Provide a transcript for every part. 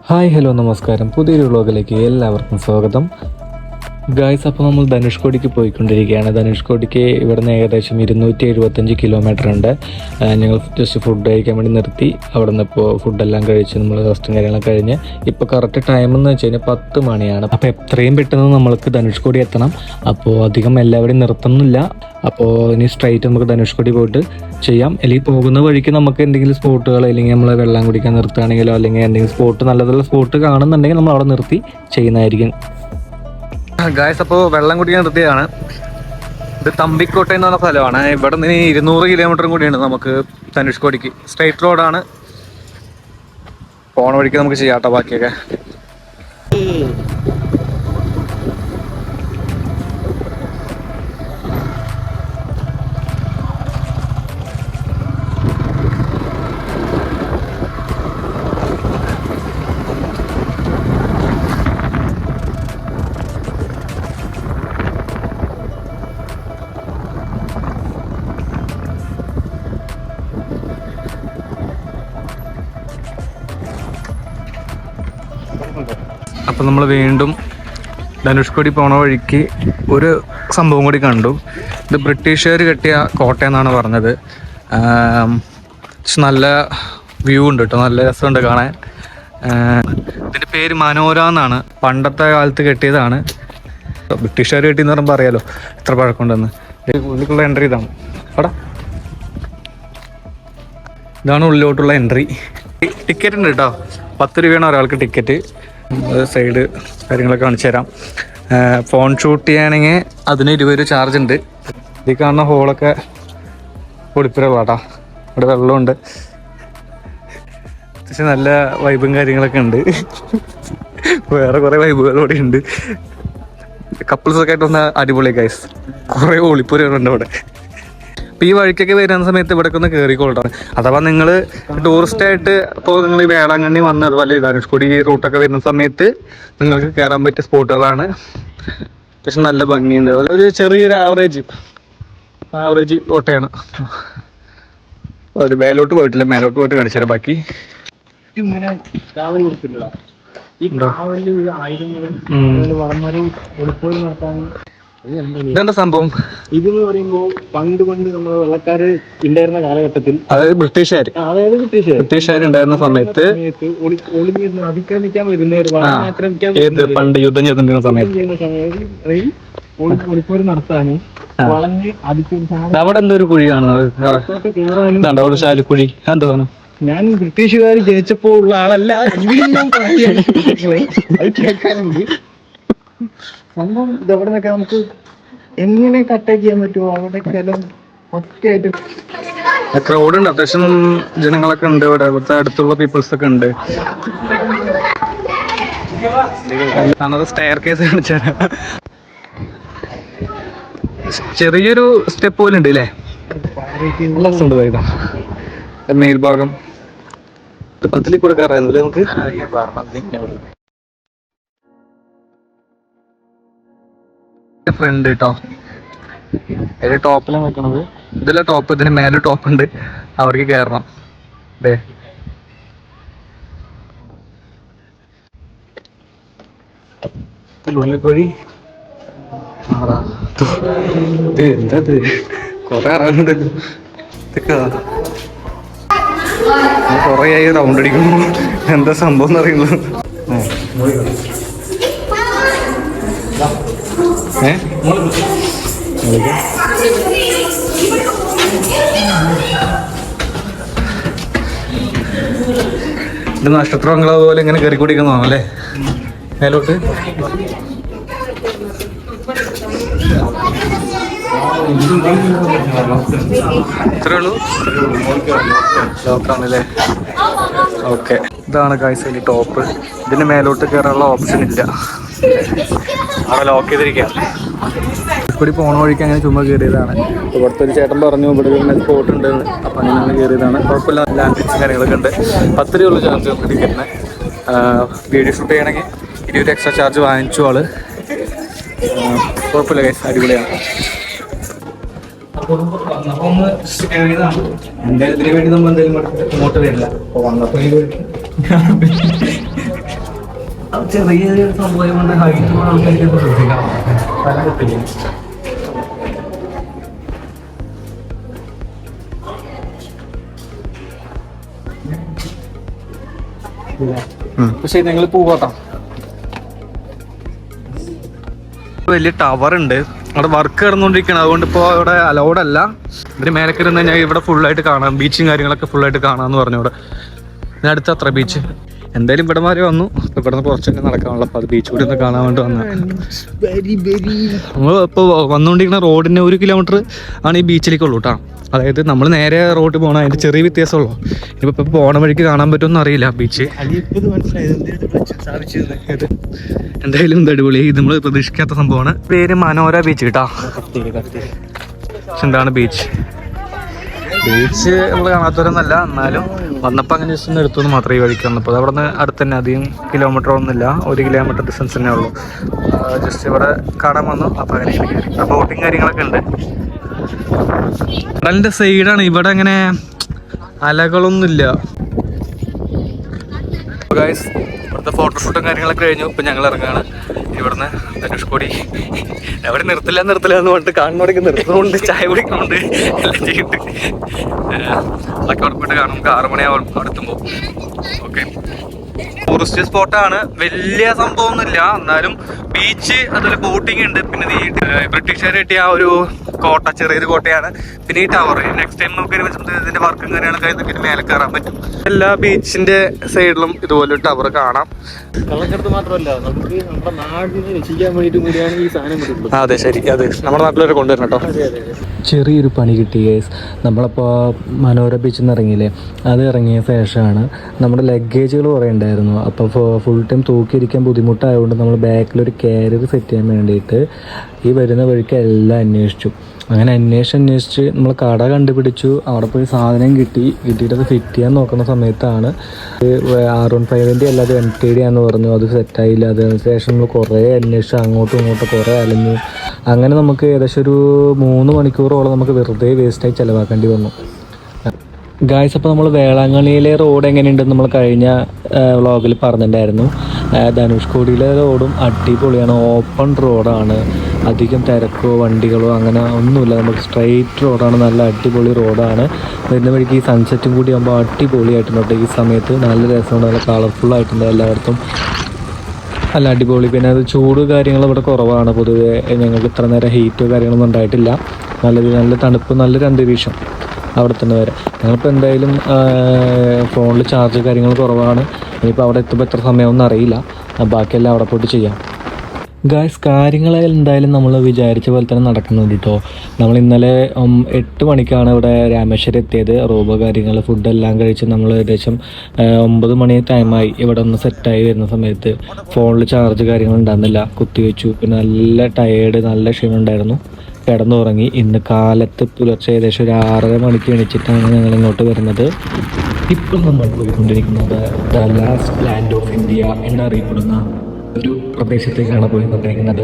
Hi hello നമസ്കാരം. പുതിയൊരു വ്ളോഗിലേക്ക് എല്ലാവർക്കും സ്വാഗതം. ഗായ്സ്, അപ്പോൾ നമ്മൾ ധനുഷ്കോടിക്ക് പോയിക്കൊണ്ടിരിക്കുകയാണ്. ധനുഷ്കോടിക്ക് ഇവിടുന്ന് ഏകദേശം 275 കിലോമീറ്റർ ഉണ്ട്. ഞങ്ങൾ ജസ്റ്റ് ഫുഡ് കഴിക്കാൻ വേണ്ടി നിർത്തി. അവിടെ നിന്ന് ഇപ്പോൾ ഫുഡെല്ലാം കഴിച്ച് നമ്മൾ റെസ്റ്റും കാര്യങ്ങളൊക്കെ കഴിഞ്ഞ് ഇപ്പോൾ കറക്റ്റ് ടൈം എന്ന് വെച്ച് കഴിഞ്ഞാൽ 10 മണിയാണ്. അപ്പോൾ എത്രയും പെട്ടെന്ന് നമ്മൾക്ക് ധനുഷ്കോടി എത്തണം. അപ്പോൾ അധികം എല്ലാവരെയും നിർത്തുന്നില്ല. അപ്പോൾ ഇനി സ്ട്രൈറ്റ് നമുക്ക് ധനുഷ്കോടി പോയിട്ട് ചെയ്യാം. അല്ലെങ്കിൽ പോകുന്ന വഴിക്ക് നമുക്ക് എന്തെങ്കിലും സ്പോട്ടുകൾ, അല്ലെങ്കിൽ നമ്മൾ വെള്ളം കുടിക്കാൻ നിർത്തുകയാണെങ്കിലോ, അല്ലെങ്കിൽ എന്തെങ്കിലും സ്പോട്ട് നല്ലതുള്ള സ്പോട്ട് കാണുന്നുണ്ടെങ്കിൽ നമ്മൾ അവിടെ നിർത്തി ചെയ്യുന്നതായിരിക്കും. ഗായ്സ്, അപ്പോൾ വെള്ളം കുടിക്കാൻ നിർത്തിയതാണ്. ഇത് തമ്പിക്കോട്ട എന്ന് പറഞ്ഞ സ്ഥലമാണ്. ഇവിടെ നിന്ന് 200 കിലോമീറ്ററും കൂടിയാണ് നമുക്ക് ധനുഷ്കോടിക്ക്. സ്ട്രൈറ്റ് റോഡാണ്. പോണ വഴിക്ക് നമുക്ക് ചെയ്യാം കേട്ടോ ബാക്കിയൊക്കെ. അപ്പം നമ്മൾ വീണ്ടും ധനുഷ്കോടി പോണ വഴിക്ക് ഒരു സംഭവം കൂടി കണ്ടു. ഇത് ബ്രിട്ടീഷുകാർ കെട്ടിയ കോട്ടയെന്നാണ് പറഞ്ഞത്. നല്ല വ്യൂ ഉണ്ട് കേട്ടോ, നല്ല രസമുണ്ട് കാണാൻ. ഇതിൻ്റെ പേര് മനോര എന്നാണ്. പണ്ടത്തെ കാലത്ത് കെട്ടിയതാണ്. ബ്രിട്ടീഷുകാർ കെട്ടിയെന്ന് പറയുമ്പോൾ അറിയാലോ എത്ര പഴക്കമുണ്ടെന്ന്. ഉള്ളിലുള്ള എൻട്രി ഇതാണ്. അവിടെ ഇതാണ് ഉള്ളിലോട്ടുള്ള എൻട്രി. ടിക്കറ്റ് ഉണ്ട് കേട്ടോ, 10 രൂപയാണ് ഒരാൾക്ക് ടിക്കറ്റ്. സൈഡ് കാര്യങ്ങളൊക്കെ കാണിച്ചു തരാം. ഫോൺ ഷൂട്ട് ചെയ്യുകയാണെങ്കിൽ അതിന് 20 രൂപ ചാർജ് ഉണ്ട്. ഈ കാണുന്ന ഹോളൊക്കെ പൊടിപ്പുരകളാട്ടോ. ഇവിടെ വെള്ളമുണ്ട്. അത്യാവശ്യം നല്ല വൈബും കാര്യങ്ങളൊക്കെ ഉണ്ട്. വേറെ കുറേ വൈബുകൾ ഇവിടെ ഉണ്ട്. കപ്പിൾസൊക്കെ ആയിട്ട് വന്ന അടിപൊളി ഗൈസ്. കുറേ ഒളിപ്പുരകളുണ്ട് ഇവിടെ. അപ്പോൾ ഈ വഴിക്കൊക്കെ വരുന്ന സമയത്ത് ഇവിടേക്ക് ഒന്ന് കയറിക്കൊള്ളാം. അഥവാ നിങ്ങൾ ടൂറിസ്റ്റായിട്ട് ഇപ്പോൾ നിങ്ങൾ ഈ വേളാങ്കണ്ണി വന്ന് അതുപോലെ ധനുഷ്കോടി ഈ റൂട്ടൊക്കെ വരുന്ന സമയത്ത് നിങ്ങൾക്ക് കയറാൻ പറ്റിയ സ്പോട്ടുകളാണ്. പക്ഷെ നല്ല ഭംഗിയുണ്ട്. ഒരു ചെറിയൊരു ആവറേജ് കോട്ടയാണ്. ഒരു മേലോട്ട് പോയിട്ടില്ല, മേലോട്ട് പോയിട്ട് കാണിച്ചാൽ ബാക്കി ഇതെന്താ സംഭവം? ഇതെന്ന് പറയുമ്പോൾ പണ്ട് നമ്മൾ വെള്ളക്കാര് ഉണ്ടായിരുന്ന കാലഘട്ടത്തിൽ, അതായത് ബ്രിട്ടീഷുകാർ ഉണ്ടായിരുന്ന സമയത്ത് അതിക്രമിക്കാൻ വരുന്നവർ പണ്ട് യുദ്ധം ചെയ്തിരുന്ന സമയത്ത് ഒളിപ്പോര് നടത്താനും വളഞ്ഞ് അവിടെ എന്തോ ഒരു കുഴി കാണുന്നത്, ശാലുക്കുഴി. എന്താ തോന്നുന്നു? ഞാൻ ബ്രിട്ടീഷുകാർ ജനിച്ചപ്പോ ഉള്ള ആളല്ല, അത് കേൾക്കാനുണ്ട്. സംഭവം ഇതെവിടെ നിന്നൊക്കെ നമുക്ക് എങ്ങനെ കട്ടാക്ക് ചെയ്യാൻ പറ്റുമോ അവിടെയൊക്കെ എല്ലാം ഒക്കെയായിട്ട് ക്രൗഡുണ്ട്. അത്യാവശ്യം ജനങ്ങളൊക്കെ ഉണ്ട് ഇവിടെ. ഇവിടുത്തെ അടുത്തുള്ള പീപ്പിൾസ് ഒക്കെ ഉണ്ട്. സ്റ്റെയർ കേസ് കാണിച്ചാൽ ചെറിയൊരു സ്റ്റെപ്പ് പോലെ ഉണ്ട് അല്ലേ? മേൽഭാഗം അതിൽ കൂടെ കയറാനല്ലേ നമുക്ക്? ഫ്രണ്ട് കേട്ടോ, അതിന്റെ ടോപ്പിലാണ് നിൽക്കണത്. ഇതിലെ ടോപ്പ്, ഇതിന് മേലെ ടോപ്പ് ഉണ്ട്. അവർക്ക് കയറണം. അതെ, ഉള്ളിൽക്കോഴി എന്താ കൊറേ അറിയാനുണ്ടല്ലോ. ഇതൊക്കെ കൊറേ ആയി റൗണ്ട് അടിക്കുന്നു. എന്താ സംഭവം എന്ന് അറിയുന്നത്? ഇത് നക്ഷത്രങ്ങളെ പോലെ ഇങ്ങനെ കയറി കുടിക്കുന്നതാണോ അല്ലേ മേലോട്ട്? ഇത്രേ ഉള്ളൂ. ലോക്കാണല്ലേ? ഓക്കെ, ഇതാണ് ഗൈസ് അതിന്റെ ടോപ്പ്. ഇതിന് മേലോട്ട് കയറാനുള്ള ഓപ്ഷൻ ഇല്ല, അവിടെ ലോക്ക് ചെയ്തിരിക്കുകയാണ്. കൂടി പോണ വഴിക്ക് അങ്ങനെ ചുമ്മാ കയറിയതാണ്. ഇവിടുത്തെ ഒരു ചേട്ടൻ പറഞ്ഞു ഇവിടെ ഒരു സ്പോട്ട് ഉണ്ട്. അപ്പം അങ്ങനെ കയറിയതാണ്. കുഴപ്പമില്ല, ലാൻഡ്സ് കാര്യങ്ങളൊക്കെ ഉണ്ട്. 10 രൂപയുള്ള ചാർജ് ഉണ്ട് ടിക്കറ്റിന്. വീഡിയോ ഷൂട്ട് ചെയ്യണമെങ്കിൽ 20 എക്സ്ട്രാ ചാർജ് വാങ്ങിച്ചു ആള്. കുഴപ്പമില്ല ഗൈസ്, അടിപൊളിയാണ്. എന്തായാലും ഇതിനു വേണ്ടി നമ്മൾ എന്തായാലും ഇങ്ങോട്ട് വരില്ല. അപ്പോൾ വന്നപ്പോൾ ചെറിയ സംഭവം കൊണ്ട് ഹൈറ്റ് ആൾക്കാർക്ക് ശ്രദ്ധിക്കണം. പല കുട്ടികൾ പക്ഷെ ഞങ്ങൾ പോവാട്ടോ. വലിയ ടവർ ഉണ്ട് അവിടെ, വർക്ക് നടന്നുകൊണ്ടിരിക്കുകയാണ്. അതുകൊണ്ട് ഇപ്പോൾ ഇവിടെ അലൗഡ് അല്ല. ഇതിന് മേലെ കയറുന്ന കഴിഞ്ഞാൽ ഇവിടെ ഫുള്ളായിട്ട് കാണാം, ബീച്ചും കാര്യങ്ങളൊക്കെ ഫുള്ളായിട്ട് കാണാമെന്ന് പറഞ്ഞു. ഇവിടെ ഇതിന് അടുത്ത് അത്ര ബീച്ച്. എന്തായാലും ഇവിടെ മാറി വന്നു. ഇവിടെ നിന്ന് കുറച്ചൊക്കെ നടക്കാനുള്ള, അപ്പോൾ അത് ബീച്ച് കൂടി ഒന്ന് കാണാൻ വേണ്ടി വന്നു. നമ്മൾ ഇപ്പോൾ വന്നുകൊണ്ടിരിക്കുന്ന റോഡിൻ്റെ 1 കിലോമീറ്റർ ആണ് ഈ ബീച്ചിലേക്കുള്ളൂ കേട്ടോ. അതായത് നമ്മൾ നേരെ റോഡ് പോകണം, അതിൻ്റെ ചെറിയ വ്യത്യാസമുള്ളൂ. ഇനിയിപ്പോൾ പോകണ വഴിക്ക് കാണാൻ പറ്റുമെന്ന് അറിയില്ല ബീച്ച്. എന്തായാലും ഇത് അടിപൊളി, ഇത് നമ്മൾ പ്രതീക്ഷിക്കാത്ത സംഭവമാണ്. പേര് മനോര ബീച്ച് കേട്ടോ. എന്താണ് ബീച്ച് നമ്മൾ കാണാത്തവരൊന്നല്ല, എന്നാലും വന്നപ്പോൾ അങ്ങനെ ജസ്റ്റ് ഒന്ന് എടുത്തു മാത്രമേ ഈ വഴിക്ക് വന്നപ്പോൾ. അവിടെ നിന്ന് അടുത്ത് തന്നെ, അധികം കിലോമീറ്റർ ഒന്നുമില്ല, 1 കിലോമീറ്റർ ഡിസ്റ്റൻസ് തന്നെ ഉള്ളൂ. ജസ്റ്റ് ഇവിടെ കാണാൻ വന്നു. അപ്പോൾ അങ്ങനെ ബോട്ടിങ് കാര്യങ്ങളൊക്കെ ഉണ്ട്. കടലിൻ്റെ സൈഡാണ്, ഇവിടെ അങ്ങനെ അലകളൊന്നുമില്ല. ഗൈസ് ഇവിടുത്തെ ഫോട്ടോഷൂട്ടും കാര്യങ്ങളൊക്കെ കഴിഞ്ഞു. ഇപ്പം ഞങ്ങൾ ഇറങ്ങുകയാണ് ഇവിടുന്ന് ധനുഷ്കോടി. എവിടെ നിർത്തില്ല എന്ന് പറഞ്ഞിട്ട് കാണുന്നോടേക്ക് നിർത്തുന്നുണ്ട്, ചായ കുടിക്കുന്നുണ്ട്, എല്ലാം ചെയ്യുന്നുണ്ട്. അതൊക്കെ അവിടെ പോയിട്ട് കാണും. നമുക്ക് 6 മണിയാവും അവിടെ എത്തുമ്പോൾ. ഓക്കെ, ടൂറിസ്റ്റ് സ്പോട്ടാണ്, വലിയ സംഭവമൊന്നുമില്ല. എന്നാലും ബീച്ച്, അതുപോലെ ബോട്ടിങ് ഉണ്ട്. പിന്നെ ഈ ബ്രിട്ടീഷുകാർ കിട്ടിയ ആ ഒരു കോട്ട, ചെറിയൊരു കോട്ടയാണ്. പിന്നെ ഈ ടവർ, നെക്സ്റ്റ് ടൈം നമുക്ക് ഇതിന്റെ വർക്കും കാര്യങ്ങളൊക്കെ കഴിഞ്ഞിട്ട് മേലെ കയറാൻ പറ്റും. എല്ലാ ബീച്ചിന്റെ സൈഡിലും ഇതുപോലെ ടവർ കാണാം. കള്ളക്കടത്ത് മാത്രമല്ല, നമുക്ക് നമ്മുടെ നാടിനെ രക്ഷിക്കാൻ വേണ്ടിയിട്ട് കൂടിയാണ് ഈ സാധനം കിട്ടുന്നത്. അതെ, ശരി, അത് നമ്മുടെ നാട്ടിലൊരു കൊണ്ടുവരണം കേട്ടോ. ചെറിയൊരു പണി കിട്ടി ഗൈസ്. നമ്മളപ്പോൾ മനോര ബീച്ചിൽ നിന്ന് ഇറങ്ങിയില്ലേ, അത് ഇറങ്ങിയ ശേഷമാണ് നമ്മുടെ ലഗേജുകൾ കുറേ ഉണ്ടായിരുന്നു. അപ്പോൾ ഫുൾ ടൈം തൂക്കിയിരിക്കാൻ ബുദ്ധിമുട്ടായതുകൊണ്ട് നമ്മൾ ബാക്കിലൊരു കാരിയർ സെറ്റ് ചെയ്യാൻ വേണ്ടിയിട്ട് ഈ വരുന്ന വഴിക്ക് എല്ലാം അന്വേഷിച്ചു. അങ്ങനെ അന്വേഷിച്ച് നമ്മൾ കട കണ്ടുപിടിച്ചു. അവിടെ പോയി സാധനം കിട്ടിയിട്ട് അത് ഫിറ്റ് ചെയ്യാൻ നോക്കുന്ന സമയത്താണ് R15 അല്ലാതെ MTD ആണെന്ന് പറഞ്ഞു. അത് സെറ്റായില്ല. അതിനുശേഷം നമ്മൾ കുറേ അന്വേഷിച്ചു, അങ്ങോട്ടും ഇങ്ങോട്ടും കുറേ അലഞ്ഞു. അങ്ങനെ നമുക്ക് ഏകദേശം ഒരു 3 മണിക്കൂറോളം നമുക്ക് വെറുതെ വേസ്റ്റായി ചിലവാക്കേണ്ടി വന്നു. ഗായ്സ്, അപ്പോൾ നമ്മൾ വേളാങ്കണ്ണിയിലെ റോഡ് എങ്ങനെയുണ്ടെന്ന് നമ്മൾ കഴിഞ്ഞ വ്ളോഗിൽ പറഞ്ഞിട്ടുണ്ടായിരുന്നു. ധനുഷ്കോടിയിലെ റോഡും അടിപൊളിയാണ്, ഓപ്പൺ റോഡാണ്, അധികം തിരക്കോ വണ്ടികളോ അങ്ങനെ ഒന്നുമില്ല. നമുക്ക് സ്ട്രെയിറ്റ് റോഡാണ്, നല്ല അടിപൊളി റോഡാണ്. വരുന്ന വഴിക്ക് ഈ സൺസെറ്റും കൂടി ആകുമ്പോൾ അടിപൊളിയായിട്ടുണ്ട്. ഈ സമയത്ത് നല്ല രസമുണ്ട്, നല്ല കളർഫുള്ളായിട്ടുണ്ട് എല്ലായിടത്തും, നല്ല അടിപൊളി. പിന്നെ അത് ചൂട് കാര്യങ്ങൾ ഇവിടെ കുറവാണ് പൊതുവെ. ഞങ്ങൾക്ക് ഇത്ര നേരം ഹീറ്റോ കാര്യങ്ങളൊന്നും ഉണ്ടായിട്ടില്ല. നല്ല തണുപ്പ്, നല്ലൊരു അന്തരീക്ഷം അവിടെ തന്നെ വരെ. ഞങ്ങളിപ്പോൾ എന്തായാലും ഫോണിൽ ചാർജ് കാര്യങ്ങൾ കുറവാണ്. ഇനിയിപ്പോൾ അവിടെ എത്തുമ്പോൾ എത്ര സമയമൊന്നും അറിയില്ല. ബാക്കിയെല്ലാം അവിടെ പോയിട്ട് ചെയ്യാം. ഗായ്സ്, കാര്യങ്ങൾ എന്തായാലും നമ്മൾ വിചാരിച്ച പോലെ തന്നെ നടക്കുന്നുണ്ട് കേട്ടോ. നമ്മൾ ഇന്നലെ 8 മണിക്കാണ് ഇവിടെ രാമേശ്വരം എത്തിയത്. റൂബ് കാര്യങ്ങൾ ഫുഡെല്ലാം കഴിച്ച് നമ്മൾ ഏകദേശം 9 മണി ടൈമായി. ഇവിടെ ഒന്ന് സെറ്റായി വരുന്ന സമയത്ത് ഫോണിൽ ചാർജ് കാര്യങ്ങൾ ഉണ്ടായിരുന്നില്ല, കുത്തിവെച്ചു. പിന്നെ നല്ല ടയേർഡ്, നല്ല ക്ഷീണം ഉണ്ടായിരുന്നു, കിടന്നുറങ്ങി. ഇന്ന് കാലത്ത് പുലർച്ചെ ഏകദേശം ഒരു 6:30 മണിക്ക് എണീച്ചിട്ടാണ് ഞങ്ങൾ ഇങ്ങോട്ട് വരുന്നത്. ഇപ്പോൾ നമ്മൾ പോയിക്കൊണ്ടിരിക്കുന്നത് the last land of India എന്നറിയപ്പെടുന്ന ഒരു പ്രദേശത്തേക്കാണ് പോയിക്കൊണ്ടിരിക്കുന്നത്.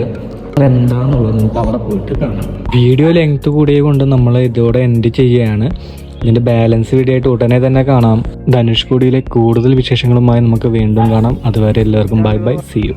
അതെന്താണെന്നുള്ളത് നമുക്ക് അവിടെ പോയിട്ട് കാണാം. വീഡിയോ ലെങ്ത് കൂടിയ കൊണ്ട് നമ്മൾ ഇതോടെ എൻഡ് ചെയ്യുകയാണ്. ഇതിൻ്റെ ബാലൻസ് വീഡിയോ ആയിട്ട് ഉടനെ തന്നെ കാണാം. ധനുഷ്കോടിയിലെ കൂടുതൽ വിശേഷങ്ങളുമായി നമുക്ക് വീണ്ടും കാണാം. അതുവരെ എല്ലാവർക്കും ബൈ ബൈ, സീ യു.